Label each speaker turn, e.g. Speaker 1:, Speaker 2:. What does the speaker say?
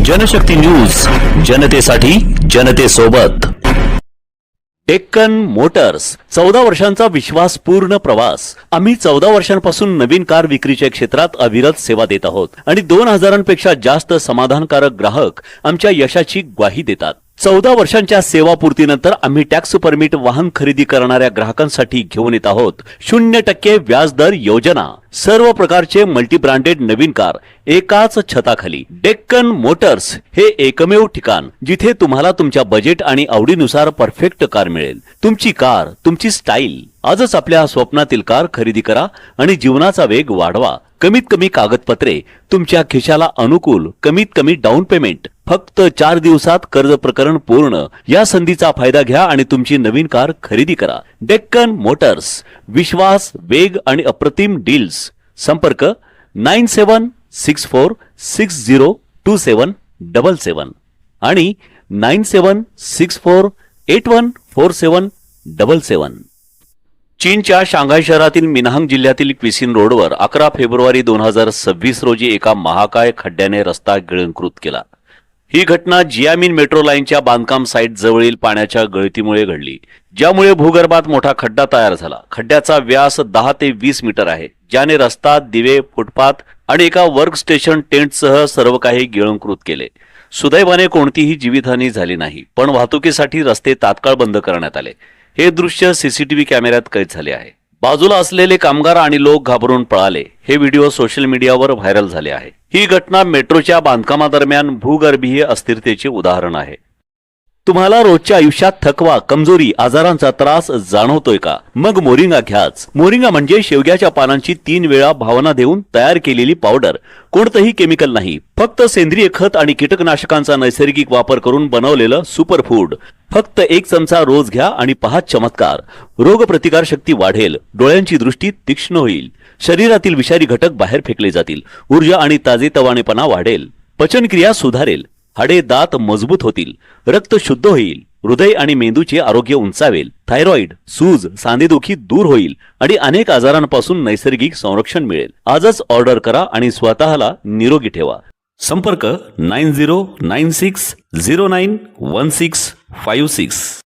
Speaker 1: Janshakti news, जनतेसाठी जनतेसोबत. Deccan Motors, 14 वर्षांचा विश्वासपूर्ण प्रवास. आम्ही 14 वर्षांपासून नवीन कार विक्रीच्या क्षेत्रात अविरत सेवा देत आहोत आणि 2000पेक्षा जास्त समाधानकारक ग्राहक आमच्या यशाची ग्वाही देतात. 14 वर्षांच्या सेवापूर्तीनंतर आम्ही टॅक्स परमिट वाहन खरेदी करणाऱ्या ग्राहकांसाठी घेऊन येत आहोत 0% व्याजदर योजना. सर्व प्रकारचे मल्टी ब्रँडेड नवीन कार एकाच छताखाली. डेक्कन मोटर्स हे एकमेव ठिकाण जिथे तुम्हाला तुमच्या बजेट आणि आवडीनुसार परफेक्ट कार मिळेल. तुमची कार, तुमची स्टाईल. आजच आपल्या स्वप्नातील कार खरेदी करा आणि जीवनाचा वेग वाढवा. कमीत कमी कागदपत्रे, तुमच्या खिशाला अनुकूल, कमीत कमी डाऊन पेमेंट, फक्त 4 दिवसात कर्ज प्रकरण पूर्ण. या संधीचा फायदा घ्या आणि तुमची नवीन कार खरेदी करा. डेक्कन मोटर्स, विश्वास, वेग आणि अप्रतिम डील्स. संपर्क 9764602777 आणि 9764814777. चीनच्या शांघाय शहरातील मिनहांग जिल्ह्यातील क्विसिन रोडवर 11 फेब्रुवारी 2026 रोजी एका महाकाय खड्ड्याने रस्ता गिळंकृत केला. ही घटना जियामिन मेट्रो लाईनच्या बांधकाम साईट जवळील पाण्याच्या गळतीमुळे घडली, ज्यामुळे भूगर्भात मोठा खड्डा तयार झाला. खड्ड्याचा व्यास 10 ते 20 मीटर आहे, ज्याने रस्ता, दिवे, फुटपाथ आणि एका वर्क स्टेशन टेंटसह सर्व काही गिळंकृत केले. सुदैवाने कोणतीही जीवितहानी झाली नाही, पण वाहतुकीसाठी रस्ते तात्काळ बंद करण्यात आले. हे दृश्य सीसीटीव्ही कॅमेऱ्यात कैद झाले आहे. बाजूला असलेले कामगार आणि लोक घाबरून पळाले. हे व्हिडिओ सोशल मीडियावर व्हायरल झाले आहे. ही घटना मेट्रोच्या बांधकामादरम्यान भूगर्भीय अस्थिरतेचे उदाहरण आहे. तुम्हाला रोजच्या आयुष्यात थकवा, कमजोरी, आजारांचा त्रास जाणवतोय का? मग मोरिंगा घ्याच. मोरिंगा म्हणजे शेवग्याच्या पानांची 3 वेळा भावना देऊन तयार केलेली पावडर. कोणतंही केमिकल नाही, फक्त सेंद्रिय खत आणि कीटकनाशकांचा नैसर्गिक वापर करून बनवलेलं सुपरफूड. फक्त 1 चमचा रोज घ्या आणि पहा चमत्कार. रोगप्रतिकार शक्ती वाढेल, डोळ्यांची दृष्टी तीक्ष्ण होईल, शरीरातील विषारी घटक बाहेर फेकले जातील, ऊर्जा आणि ताजेतवानेपणा वाढेल, पचनक्रिया सुधारेल, हाडे दात मजबूत होतील, रक्त शुद्ध होईल, हृदय आणि मेंदूचे आरोग्य उंचावेल, थायरॉइड, सूज, सांधेदुखी दूर होईल आणि अनेक आजारांपासून नैसर्गिक संरक्षण मिळेल. आजच ऑर्डर करा आणि स्वतःला निरोगी ठेवा. संपर्क 9096091656.